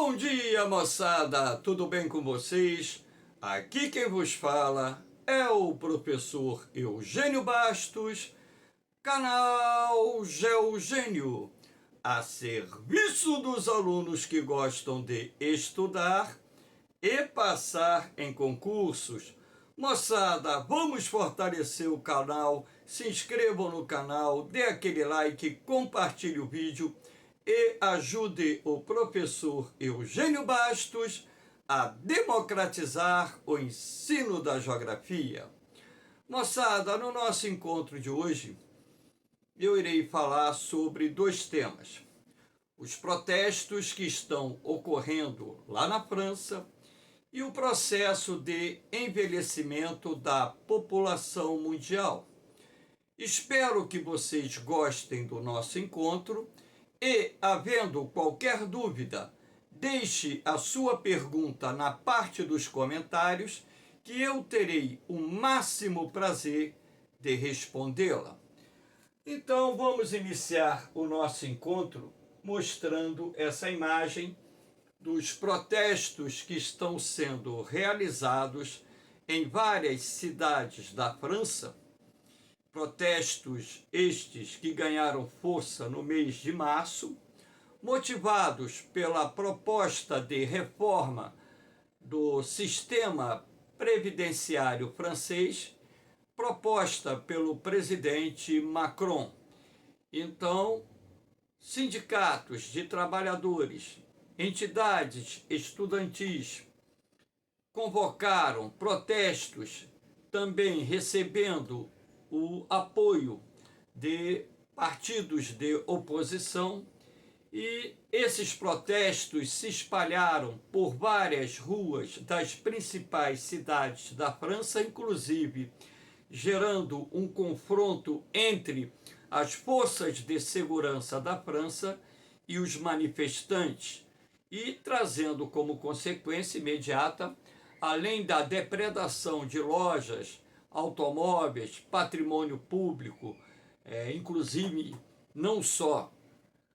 Bom dia, moçada! Tudo bem com vocês? Aqui quem vos fala é o professor Eugênio Bastos, canal Geogênio, a serviço dos alunos que gostam de estudar e passar em concursos. Moçada, vamos fortalecer o canal, se inscrevam no canal, dê aquele like, compartilhe o vídeo e ajude o professor Eugênio Bastos a democratizar o ensino da geografia. Moçada, no nosso encontro de hoje, eu irei falar sobre dois temas. Os protestos que estão ocorrendo lá na França e o processo de envelhecimento da população mundial. Espero que vocês gostem do nosso encontro e, havendo qualquer dúvida, deixe a sua pergunta na parte dos comentários que eu terei o máximo prazer de respondê-la. Então vamos iniciar o nosso encontro mostrando essa imagem dos protestos que estão sendo realizados em várias cidades da França, protestos estes que ganharam força no mês de março, motivados pela proposta de reforma do sistema previdenciário francês, proposta pelo presidente Macron. Então, sindicatos de trabalhadores, entidades estudantis convocaram protestos, também recebendo o apoio de partidos de oposição, e esses protestos se espalharam por várias ruas das principais cidades da França, inclusive gerando um confronto entre as forças de segurança da França e os manifestantes, e trazendo como consequência imediata, além da depredação de lojas, automóveis, patrimônio público, inclusive não só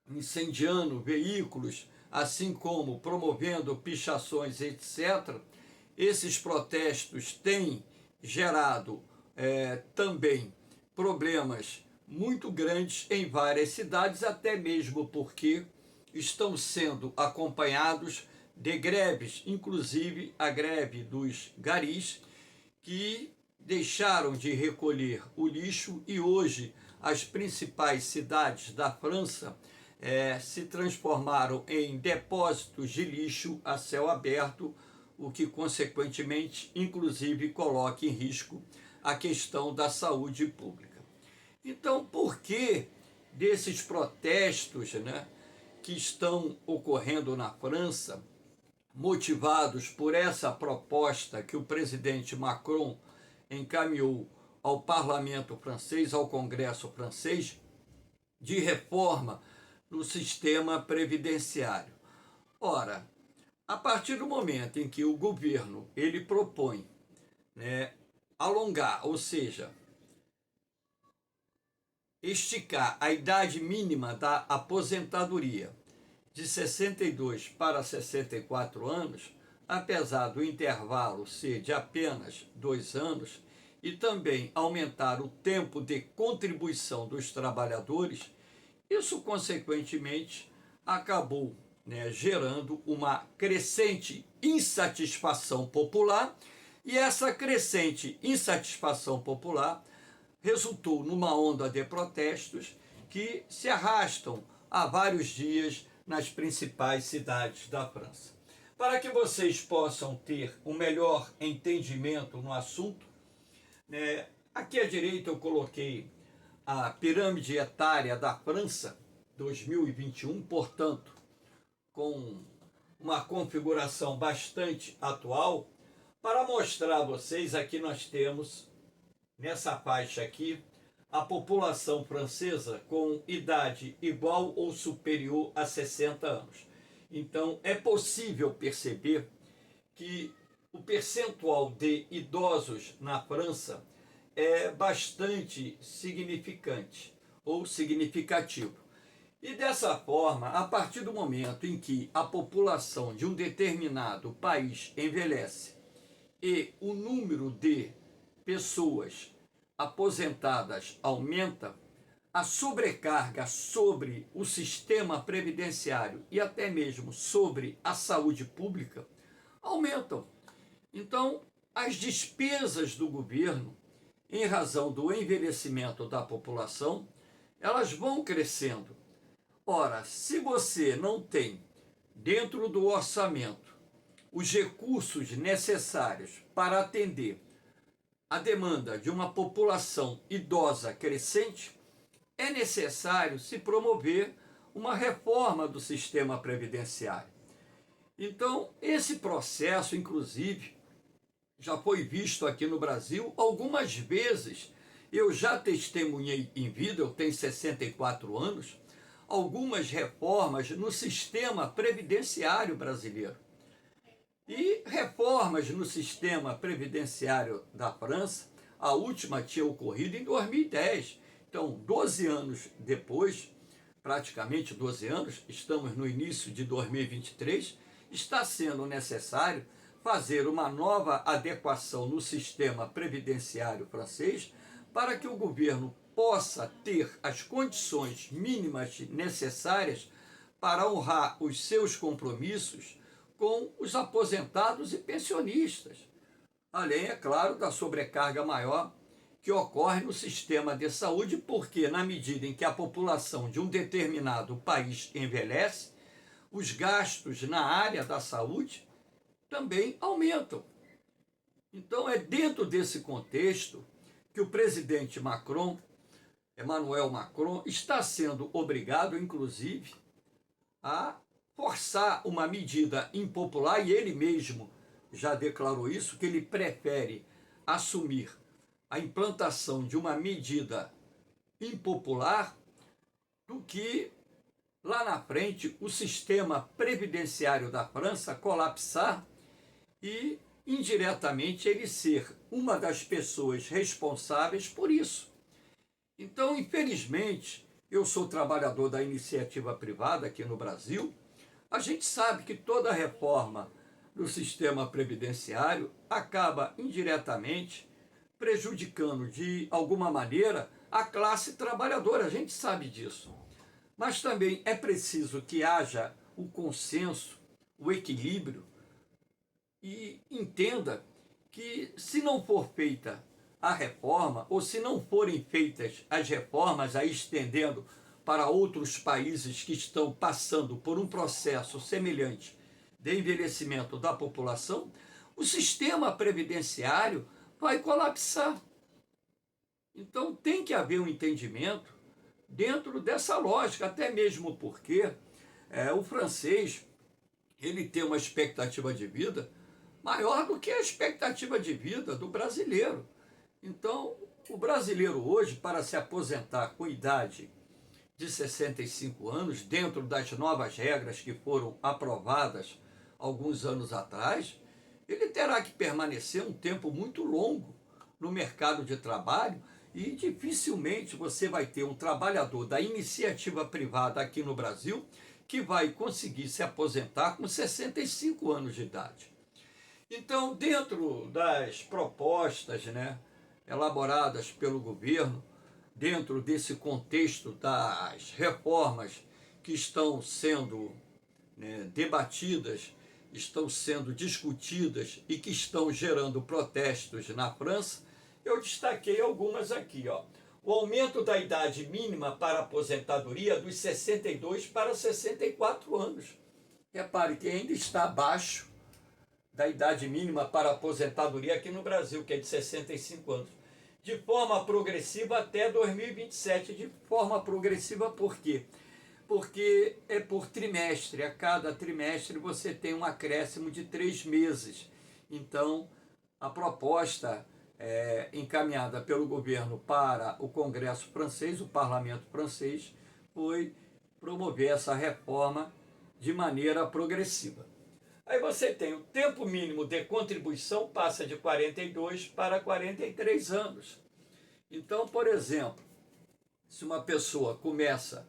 incendiando veículos, assim como promovendo pichações, etc., esses protestos têm gerado também problemas muito grandes em várias cidades, até mesmo porque estão sendo acompanhados de greves, inclusive a greve dos garis, que deixaram de recolher o lixo, e hoje as principais cidades da França se transformaram em depósitos de lixo a céu aberto, o que consequentemente inclusive coloca em risco a questão da saúde pública. Então, por que desses protestos, que estão ocorrendo na França, motivados por essa proposta que o presidente Macron encaminhou ao parlamento francês, ao Congresso francês, de reforma no sistema previdenciário? Ora, a partir do momento em que o governo ele propõe alongar, ou seja, esticar a idade mínima da aposentadoria de 62 para 64 anos, apesar do intervalo ser de apenas 2 anos, e também aumentar o tempo de contribuição dos trabalhadores, isso consequentemente acabou gerando uma crescente insatisfação popular, e essa crescente insatisfação popular resultou numa onda de protestos que se arrastam há vários dias nas principais cidades da França. Para que vocês possam ter um melhor entendimento no assunto, aqui à direita eu coloquei a pirâmide etária da França 2021, portanto, com uma configuração bastante atual, para mostrar a vocês. Aqui nós temos, nessa faixa aqui, a população francesa com idade igual ou superior a 60 anos. Então, é possível perceber que o percentual de idosos na França é bastante significante ou significativo. E dessa forma, a partir do momento em que a população de um determinado país envelhece e o número de pessoas aposentadas aumenta, a sobrecarga sobre o sistema previdenciário e até mesmo sobre a saúde pública aumentam. Então, as despesas do governo, em razão do envelhecimento da população, elas vão crescendo. Ora, se você não tem dentro do orçamento os recursos necessários para atender a demanda de uma população idosa crescente, é necessário se promover uma reforma do sistema previdenciário. Então, esse processo, inclusive, já foi visto aqui no Brasil algumas vezes. Eu já testemunhei em vida, eu tenho 64 anos, algumas reformas no sistema previdenciário brasileiro. E reformas no sistema previdenciário da França, a última tinha ocorrido em 2010. Então, 12 anos depois, praticamente 12 anos, estamos no início de 2023, está sendo necessário fazer uma nova adequação no sistema previdenciário francês para que o governo possa ter as condições mínimas necessárias para honrar os seus compromissos com os aposentados e pensionistas. Além, é claro, da sobrecarga maior que ocorre no sistema de saúde, porque na medida em que a população de um determinado país envelhece, os gastos na área da saúde também aumentam. Então é dentro desse contexto que o presidente Macron, Emmanuel Macron, está sendo obrigado, inclusive, a forçar uma medida impopular, e ele mesmo já declarou isso, que ele prefere assumir a implantação de uma medida impopular do que lá na frente o sistema previdenciário da França colapsar e indiretamente ele ser uma das pessoas responsáveis por isso. Então, infelizmente, eu sou trabalhador da iniciativa privada aqui no Brasil. A gente sabe que toda reforma do sistema previdenciário acaba indiretamente prejudicando de alguma maneira a classe trabalhadora, a gente sabe disso. Mas também é preciso que haja o consenso, o equilíbrio, e entenda que se não for feita a reforma, ou se não forem feitas as reformas, aí estendendo para outros países que estão passando por um processo semelhante de envelhecimento da população, o sistema previdenciário vai colapsar. Então tem que haver um entendimento dentro dessa lógica, até mesmo porque o francês ele tem uma expectativa de vida maior do que a expectativa de vida do brasileiro. Então, o brasileiro hoje, para se aposentar com idade de 65 anos, dentro das novas regras que foram aprovadas alguns anos atrás, ele terá que permanecer um tempo muito longo no mercado de trabalho e dificilmente você vai ter um trabalhador da iniciativa privada aqui no Brasil que vai conseguir se aposentar com 65 anos de idade. Então, dentro das propostas, elaboradas pelo governo, dentro desse contexto das reformas que estão sendo debatidas, estão sendo discutidas e que estão gerando protestos na França, eu destaquei algumas aqui. O aumento da idade mínima para aposentadoria dos 62 para 64 anos. Repare que ainda está abaixo da idade mínima para aposentadoria aqui no Brasil, que é de 65 anos. De forma progressiva até 2027. De forma progressiva por quê? Porque é por trimestre. A cada trimestre você tem um acréscimo de 3 meses. Então, a proposta encaminhada pelo governo para o Congresso francês, o Parlamento francês, foi promover essa reforma de maneira progressiva. Aí você tem o tempo mínimo de contribuição passa de 42 para 43 anos. Então, por exemplo, se uma pessoa começa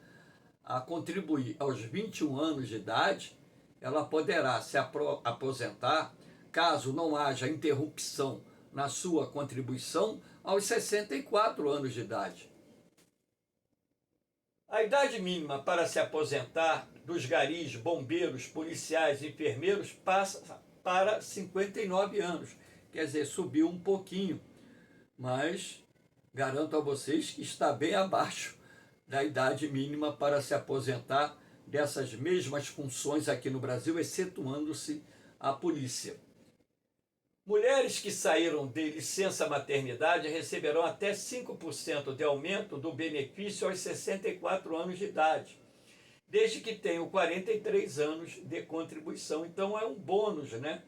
a contribuir aos 21 anos de idade, ela poderá se aposentar, caso não haja interrupção na sua contribuição, aos 64 anos de idade. A idade mínima para se aposentar dos garis, bombeiros, policiais e enfermeiros passa para 59 anos. Quer dizer, subiu um pouquinho, mas garanto a vocês que está bem abaixo da idade mínima para se aposentar dessas mesmas funções aqui no Brasil, excetuando-se a polícia. Mulheres que saíram de licença maternidade receberão até 5% de aumento do benefício aos 64 anos de idade, desde que tenham 43 anos de contribuição. Então é um bônus, né?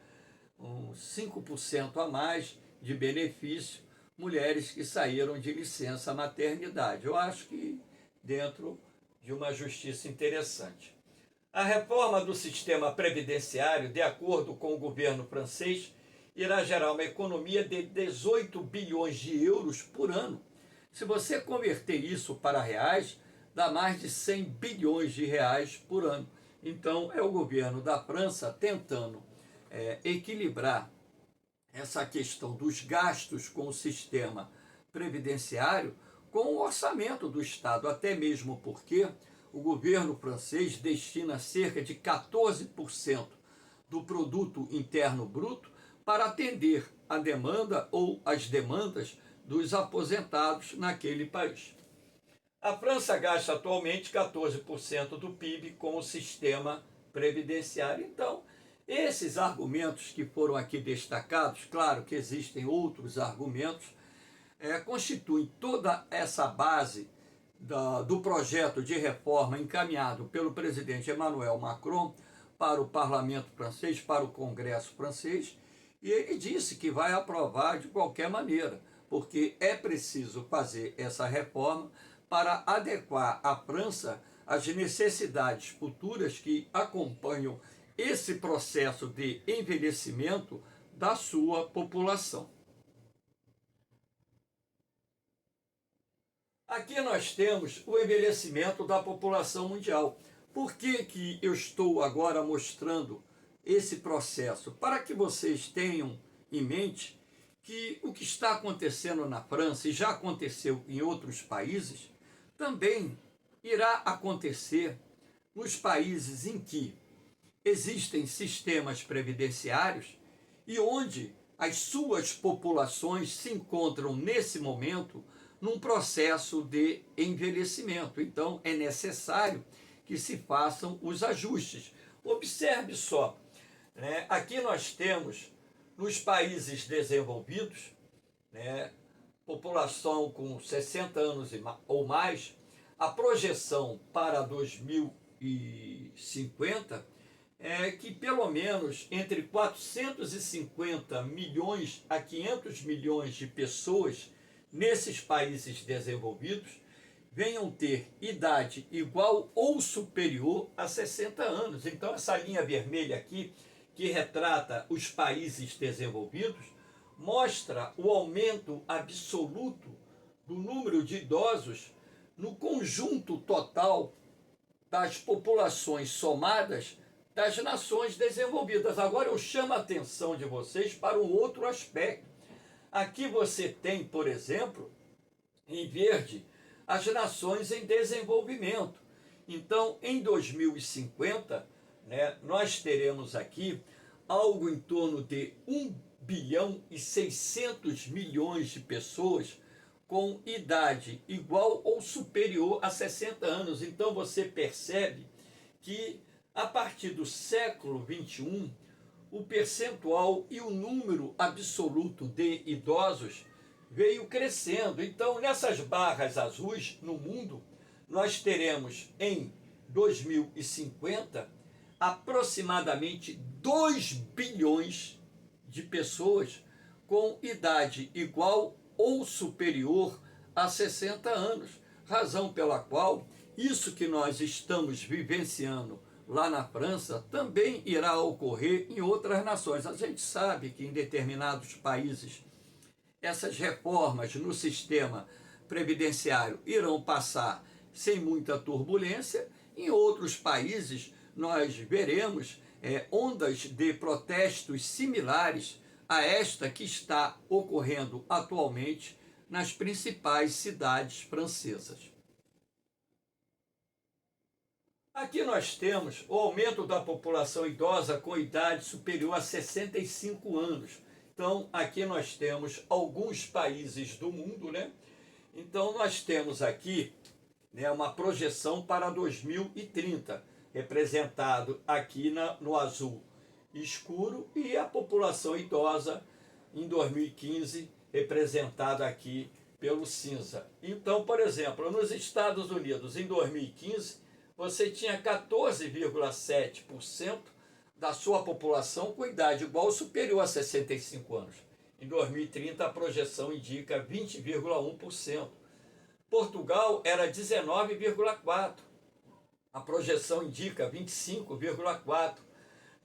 5% a mais de benefício, mulheres que saíram de licença maternidade. Eu acho que dentro de uma justiça interessante. A reforma do sistema previdenciário, de acordo com o governo francês, irá gerar uma economia de 18 bilhões de euros por ano. Se você converter isso para reais, dá mais de 100 bilhões de reais por ano. Então, é o governo da França tentando equilibrar essa questão dos gastos com o sistema previdenciário com o orçamento do Estado, até mesmo porque o governo francês destina cerca de 14% do produto interno bruto para atender a demanda ou as demandas dos aposentados naquele país. A França gasta atualmente 14% do PIB com o sistema previdenciário. Então, esses argumentos que foram aqui destacados, claro que existem outros argumentos, constituem toda essa base do projeto de reforma encaminhado pelo presidente Emmanuel Macron para o parlamento francês, para o Congresso francês, e ele disse que vai aprovar de qualquer maneira, porque é preciso fazer essa reforma para adequar a França às necessidades futuras que acompanham esse processo de envelhecimento da sua população. Aqui nós temos o envelhecimento da população mundial. Por que eu estou agora mostrando esse processo? Para que vocês tenham em mente que o que está acontecendo na França e já aconteceu em outros países, também irá acontecer nos países em que existem sistemas previdenciários e onde as suas populações se encontram nesse momento num processo de envelhecimento. Então é necessário que se façam os ajustes. Observe só, né? Aqui nós temos nos países desenvolvidos, né, população com 60 anos ou mais, a projeção para 2050 é que pelo menos entre 450 milhões a 500 milhões de pessoas nesses países desenvolvidos venham ter idade igual ou superior a 60 anos. Então essa linha vermelha aqui, que retrata os países desenvolvidos, mostra o aumento absoluto do número de idosos no conjunto total das populações somadas das nações desenvolvidas. Agora eu chamo a atenção de vocês para um outro aspecto. Aqui você tem, por exemplo, em verde, as nações em desenvolvimento. Então, em 2050, né, nós teremos aqui algo em torno de 1 bilhão e 600 milhões de pessoas com idade igual ou superior a 60 anos. Então, você percebe que, a partir do século XXI, o percentual e o número absoluto de idosos veio crescendo. Então, nessas barras azuis no mundo, nós teremos em 2050 aproximadamente 2 bilhões de pessoas com idade igual ou superior a 60 anos, razão pela qual isso que nós estamos vivenciando lá na França também irá ocorrer em outras nações. A gente sabe que em determinados países essas reformas no sistema previdenciário irão passar sem muita turbulência, Em outros países, nós veremos ondas de protestos similares a esta que está ocorrendo atualmente nas principais cidades francesas. Aqui nós temos o aumento da população idosa com idade superior a 65 anos. Então, aqui nós temos alguns países do mundo, né? Então, nós temos aqui, né, uma projeção para 2030, representado aqui no azul escuro, e a população idosa em 2015, representada aqui pelo cinza. Então, por exemplo, nos Estados Unidos, em 2015, você tinha 14,7% da sua população com idade igual ou superior a 65 anos. Em 2030, a projeção indica 20,1%. Portugal era 19,4%. A projeção indica 25,4%.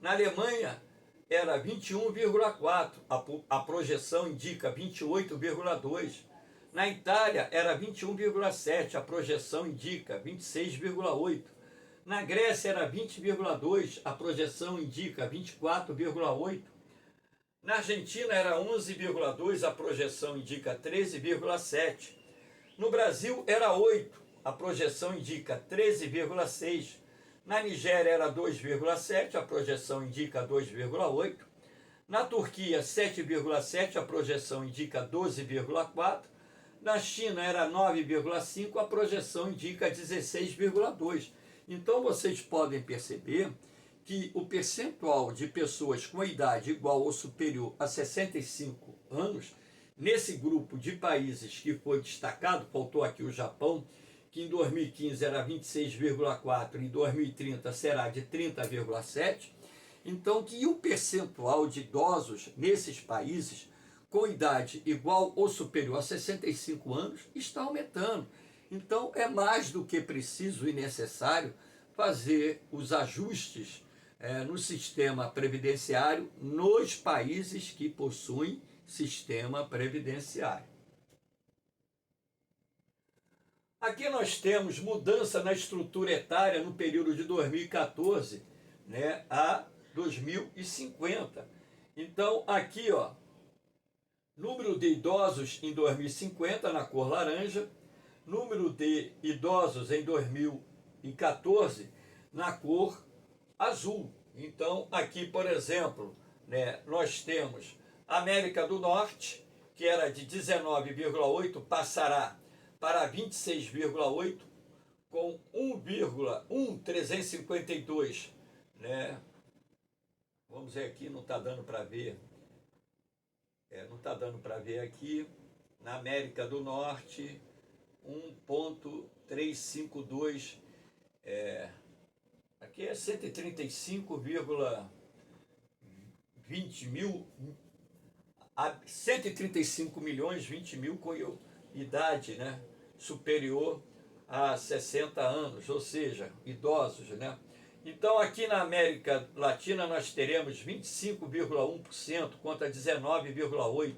Na Alemanha, era 21,4%. A projeção indica 28,2%. Na Itália, era 21,7%. A projeção indica 26,8%. Na Grécia, era 20,2%. A projeção indica 24,8%. Na Argentina, era 11,2%. A projeção indica 13,7%. No Brasil, era 8%. A projeção indica 13,6%. Na Nigéria, era 2,7%. A projeção indica 2,8%. Na Turquia, 7,7%. A projeção indica 12,4%. Na China, era 9,5%. A projeção indica 16,2%. Então, vocês podem perceber que o percentual de pessoas com idade igual ou superior a 65 anos, nesse grupo de países que foi destacado, faltou aqui o Japão, que em 2015 era 26,4%, em 2030 será de 30,7%, então que o percentual de idosos nesses países com idade igual ou superior a 65 anos está aumentando. Então é mais do que preciso e necessário fazer os ajustes no sistema previdenciário nos países que possuem sistema previdenciário. Aqui nós temos mudança na estrutura etária no período de 2014, né, a 2050. Então aqui, ó, número de idosos em 2050 na cor laranja, número de idosos em 2014 na cor azul. Então, aqui, por exemplo, né, nós temos América do Norte, que era de 19,8, passará para 26,8, com 1,1352, né? Vamos ver aqui, não está dando para ver. Não está dando para ver aqui. Na América do Norte, 1,352, aqui é 135,20 mil, 135 milhões 20 mil com idade, né, superior a 60 anos, ou seja, idosos, né? Então aqui na América Latina nós teremos 25,1% contra 19,8%.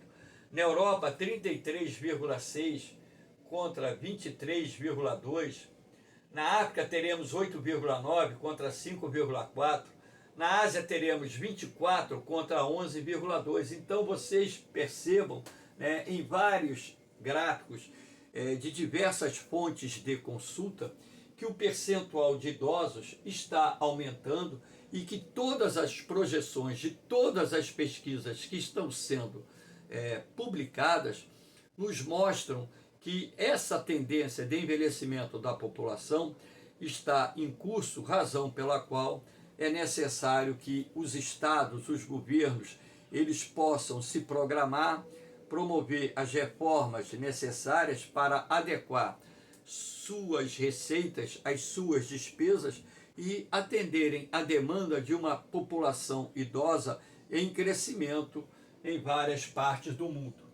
Na Europa 33,6% contra 23,2%. Na África teremos 8,9% contra 5,4%. Na Ásia teremos 24% contra 11,2%. Então vocês percebam, né, em vários gráficos de diversas fontes de consulta, que o percentual de idosos está aumentando e que todas as projeções de todas as pesquisas que estão sendo publicadas nos mostram que essa tendência de envelhecimento da população está em curso, razão pela qual é necessário que os estados, os governos, eles possam se programar, promover as reformas necessárias para adequar suas receitas às suas despesas e atenderem à demanda de uma população idosa em crescimento em várias partes do mundo.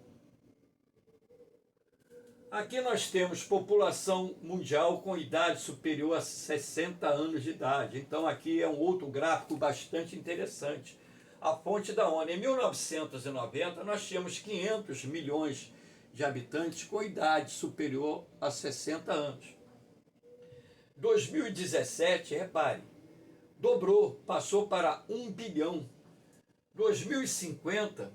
Aqui nós temos população mundial com idade superior a 60 anos de idade. Então aqui é um outro gráfico bastante interessante. A fonte da ONU. Em 1990 nós tínhamos 500 milhões de habitantes com idade superior a 60 anos. 2017, repare, dobrou, passou para 1 bilhão. 2050,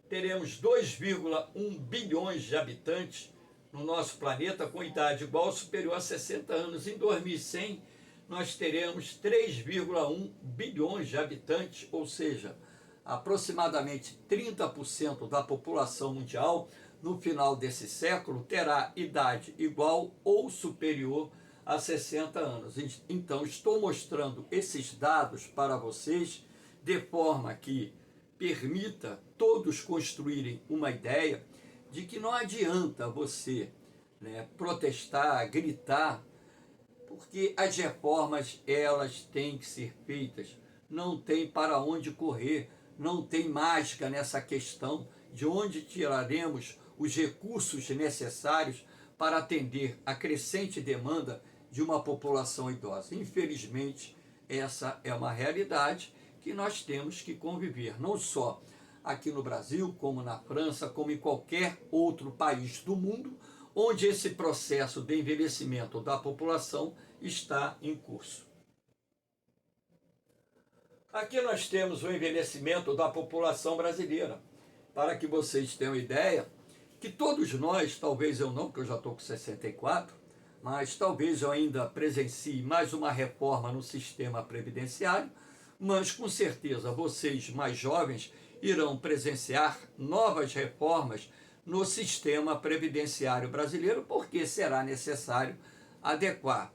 teremos 2,1 bilhões de habitantes no nosso planeta com idade igual ou superior a 60 anos. Em 2100, nós teremos 3,1 bilhões de habitantes, ou seja, aproximadamente 30% da população mundial no final desse século terá idade igual ou superior a 60 anos. Então, estou mostrando esses dados para vocês de forma que permita todos construírem uma ideia de que não adianta você, protestar, gritar, porque as reformas elas têm que ser feitas, não tem para onde correr, não tem mágica nessa questão de onde tiraremos os recursos necessários para atender a crescente demanda de uma população idosa. Infelizmente, essa é uma realidade que nós temos que conviver, não só aqui no Brasil, como na França, como em qualquer outro país do mundo, onde esse processo de envelhecimento da população está em curso. Aqui nós temos o envelhecimento da população brasileira. Para que vocês tenham ideia, que todos nós, talvez eu não, porque eu já estou com 64, mas talvez eu ainda presencie mais uma reforma no sistema previdenciário, mas com certeza vocês mais jovens irão presenciar novas reformas no sistema previdenciário brasileiro, porque será necessário adequar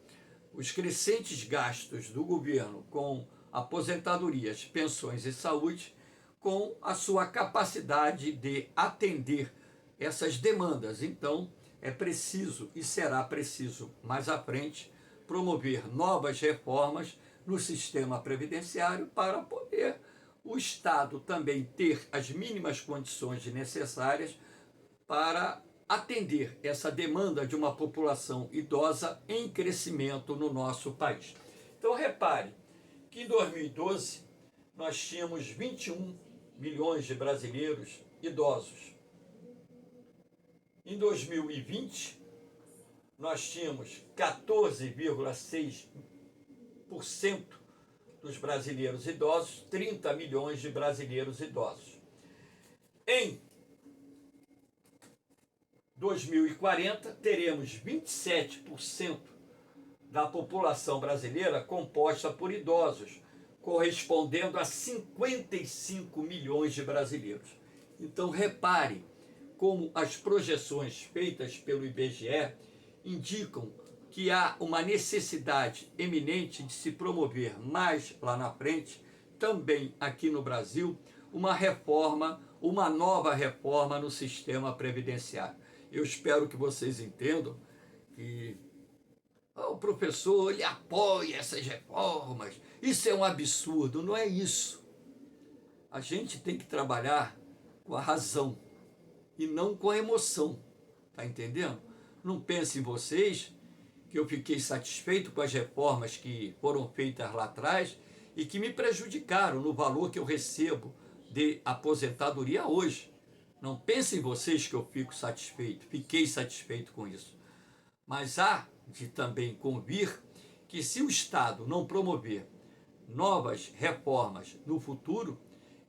os crescentes gastos do governo com aposentadorias, pensões e saúde com a sua capacidade de atender essas demandas. Então, é preciso e será preciso mais à frente promover novas reformas no sistema previdenciário para poder o Estado também ter as mínimas condições necessárias para atender essa demanda de uma população idosa em crescimento no nosso país. Então, repare que em 2012 nós tínhamos 21 milhões de brasileiros idosos. Em 2020, nós tínhamos 14,6% dos brasileiros idosos, 30 milhões de brasileiros idosos. Em 2040, teremos 27% da população brasileira composta por idosos, correspondendo a 55 milhões de brasileiros. Então, repare como as projeções feitas pelo IBGE indicam que há uma necessidade eminente de se promover mais lá na frente, também aqui no Brasil, uma reforma, uma nova reforma no sistema previdenciário. Eu espero que vocês entendam que o professor ele apoia essas reformas, isso é um absurdo. Não é isso. A gente tem que trabalhar com a razão e não com a emoção, tá entendendo? Não pensem vocês que eu fiquei satisfeito com as reformas que foram feitas lá atrás e que me prejudicaram no valor que eu recebo de aposentadoria hoje. Não pensem vocês que eu fiquei satisfeito com isso. Mas há de também convir que se o Estado não promover novas reformas no futuro,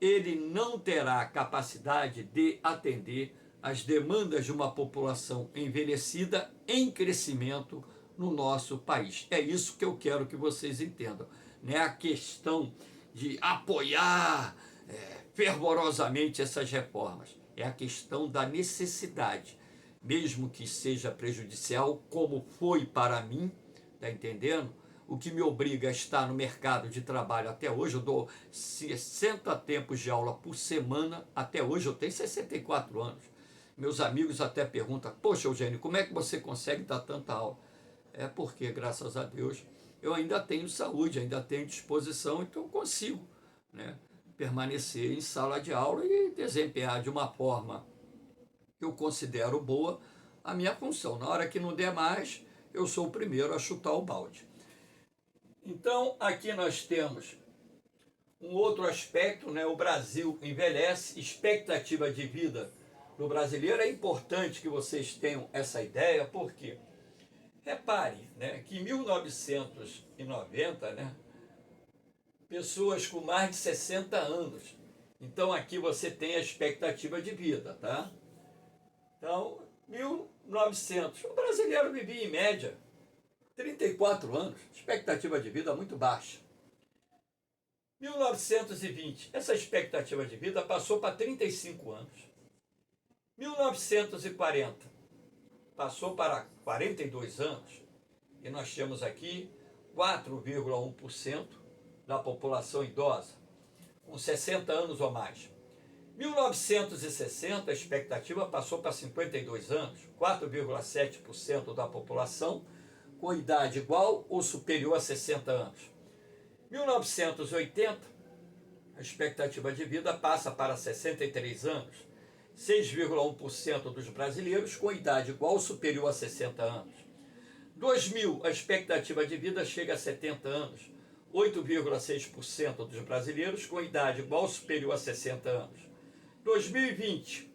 ele não terá capacidade de atender às demandas de uma população envelhecida em crescimento no nosso país. É isso que eu quero que vocês entendam. Não é a questão de apoiar fervorosamente essas reformas. É a questão da necessidade, mesmo que seja prejudicial, como foi para mim, tá entendendo? O que me obriga a estar no mercado de trabalho até hoje. Eu dou 60 tempos de aula por semana, até hoje eu tenho 64 anos. Meus amigos até perguntam, poxa Eugênio, como é que você consegue dar tanta aula? É porque, graças a Deus, eu ainda tenho saúde, ainda tenho disposição, então eu consigo, permanecer em sala de aula e desempenhar de uma forma que eu considero boa a minha função. Na hora que não der mais, eu sou o primeiro a chutar o balde. Então, aqui nós temos um outro aspecto, o Brasil envelhece, expectativa de vida do brasileiro. É importante que vocês tenham essa ideia, porque Repare, né, que em 1990, né, pessoas com mais de 60 anos. Então aqui você tem a expectativa de vida, tá? Então, 1900, o brasileiro vivia em média 34 anos, expectativa de vida muito baixa. 1920, essa expectativa de vida passou para 35 anos. 1940, passou para 42 anos. E nós temos aqui 4,1% da população idosa, com 60 anos ou mais. 1960, a expectativa passou para 52 anos, 4,7% da população com idade igual ou superior a 60 anos. 1980, a expectativa de vida passa para 63 anos, 6,1% dos brasileiros com idade igual ou superior a 60 anos. 2000, a expectativa de vida chega a 70 anos, 8,6% dos brasileiros com idade igual ou superior a 60 anos. 2020,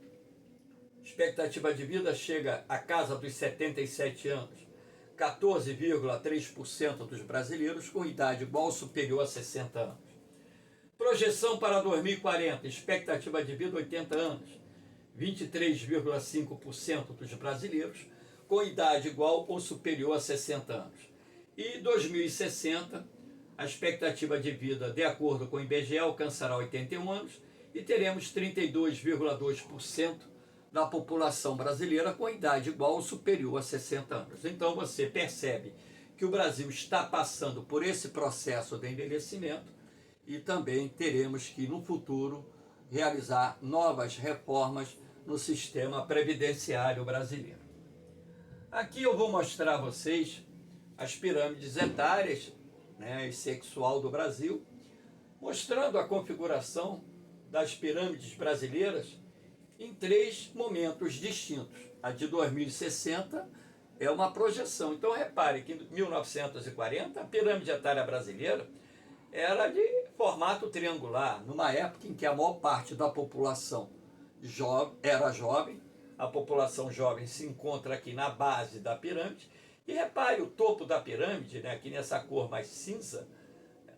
expectativa de vida chega à casa dos 77 anos, 14,3% dos brasileiros com idade igual ou superior a 60 anos. Projeção para 2040, expectativa de vida 80 anos, 23,5% dos brasileiros com idade igual ou superior a 60 anos. E 2060, a expectativa de vida, de acordo com o IBGE, alcançará 81 anos e teremos 32,2% da população brasileira com idade igual ou superior a 60 anos. Então você percebe que o Brasil está passando por esse processo de envelhecimento e também teremos que, no futuro, realizar novas reformas no sistema previdenciário brasileiro. Aqui eu vou mostrar a vocês as pirâmides etárias, né, e sexual do Brasil, mostrando a configuração das pirâmides brasileiras em 3 momentos distintos. A de 2060 é uma projeção. Então repare que em 1940 a pirâmide etária brasileira era de formato triangular, numa época em que a maior parte da população era jovem, a população jovem se encontra aqui na base da pirâmide, e repare o topo da pirâmide, né, aqui nessa cor mais cinza,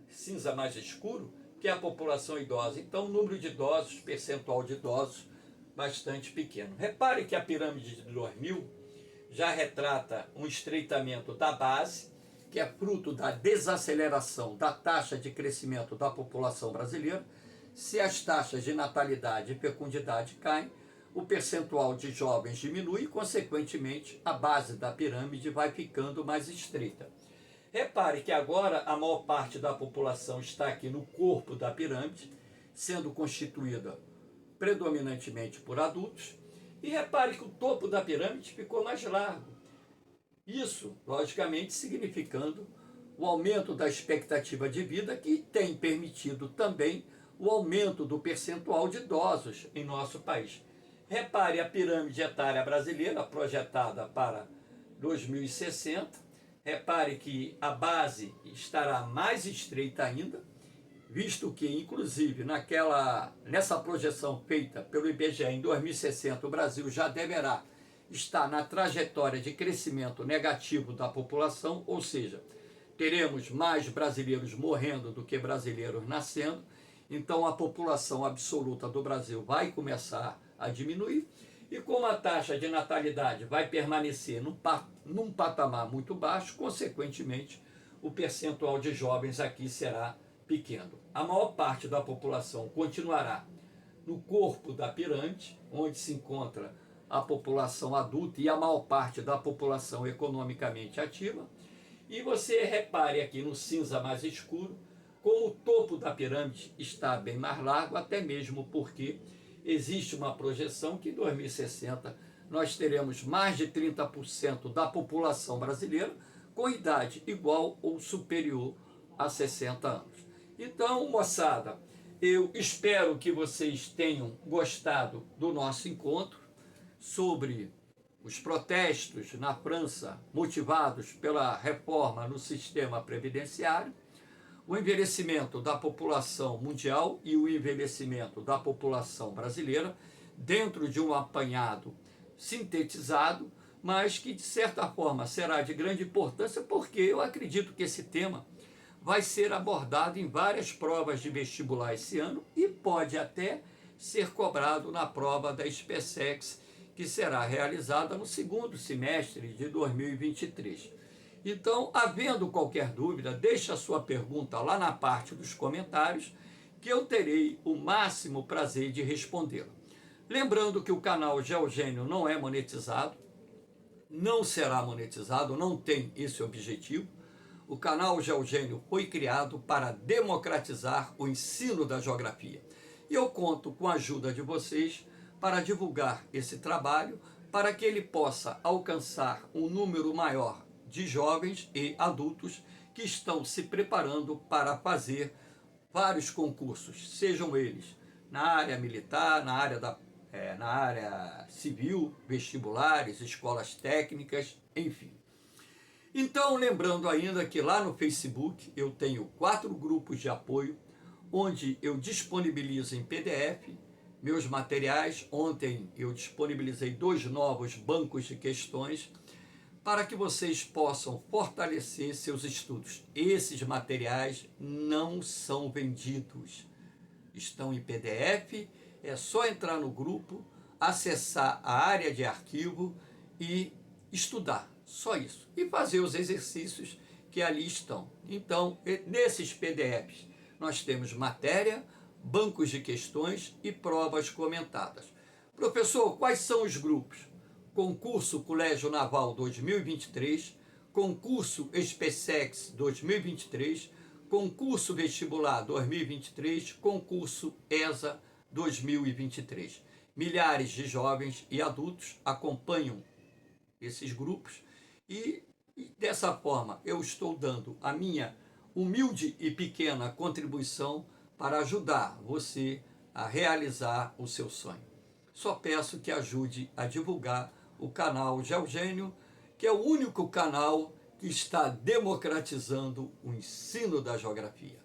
cinza mais escuro, que é a população idosa. Então o número de idosos, percentual de idosos, bastante pequeno. Repare que a pirâmide de 2000 já retrata um estreitamento da base, que é fruto da desaceleração da taxa de crescimento da população brasileira. Se as taxas de natalidade e fecundidade caem, o percentual de jovens diminui e, consequentemente, a base da pirâmide vai ficando mais estreita. Repare que agora a maior parte da população está aqui no corpo da pirâmide, sendo constituída predominantemente por adultos, e repare que o topo da pirâmide ficou mais largo. Isso, logicamente, significando o aumento da expectativa de vida, que tem permitido também o aumento do percentual de idosos em nosso país. Repare a pirâmide etária brasileira projetada para 2060. Repare que a base estará mais estreita ainda, visto que, inclusive, nessa projeção feita pelo IBGE em 2060, o Brasil já deverá estar na trajetória de crescimento negativo da população, ou seja, teremos mais brasileiros morrendo do que brasileiros nascendo. Então a população absoluta do Brasil vai começar a diminuir, e como a taxa de natalidade vai permanecer num patamar muito baixo, consequentemente o percentual de jovens aqui será pequeno. A maior parte da população continuará no corpo da pirâmide, onde se encontra a população adulta e a maior parte da população economicamente ativa. E você repare aqui no cinza mais escuro, como o topo da pirâmide está bem mais largo, até mesmo porque existe uma projeção que em 2060 nós teremos mais de 30% da população brasileira com idade igual ou superior a 60 anos. Então, moçada, eu espero que vocês tenham gostado do nosso encontro sobre os protestos na França motivados pela reforma no sistema previdenciário, o envelhecimento da população mundial e o envelhecimento da população brasileira, dentro de um apanhado sintetizado mas que de certa forma será de grande importância, porque eu acredito que esse tema vai ser abordado em várias provas de vestibular esse ano e pode até ser cobrado na prova da SpaceX, que será realizada no segundo semestre de 2023. Então, havendo qualquer dúvida, deixe a sua pergunta lá na parte dos comentários, que eu terei o máximo prazer de respondê-la. Lembrando que o canal Geogênio não é monetizado, não será monetizado, não tem esse objetivo. O canal Geogênio foi criado para democratizar o ensino da geografia. E eu conto com a ajuda de vocês para divulgar esse trabalho, para que ele possa alcançar um número maior de jovens e adultos que estão se preparando para fazer vários concursos, sejam eles na área militar, na área civil, vestibulares, escolas técnicas, enfim. Então, lembrando ainda que lá no Facebook eu tenho 4 grupos de apoio, onde eu disponibilizo em PDF meus materiais. Ontem eu disponibilizei 2 novos bancos de questões para que vocês possam fortalecer seus estudos. Esses materiais não são vendidos, estão em PDF, é só entrar no grupo, acessar a área de arquivo e estudar, só isso. E fazer os exercícios que ali estão. Então, nesses PDFs, nós temos matéria, bancos de questões e provas comentadas. Professor, quais são os grupos? Concurso Colégio Naval 2023, Concurso SpaceX 2023, Concurso Vestibular 2023, Concurso ESA 2023. Milhares de jovens e adultos acompanham esses grupos e dessa forma eu estou dando a minha humilde e pequena contribuição para ajudar você a realizar o seu sonho. Só peço que ajude a divulgar o canal Geogênio, que é o único canal que está democratizando o ensino da geografia.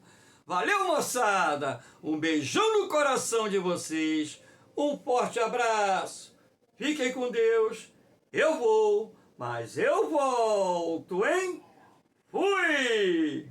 Valeu, moçada! Um beijão no coração de vocês, um forte abraço, fiquem com Deus, eu vou, mas eu volto, hein? Fui!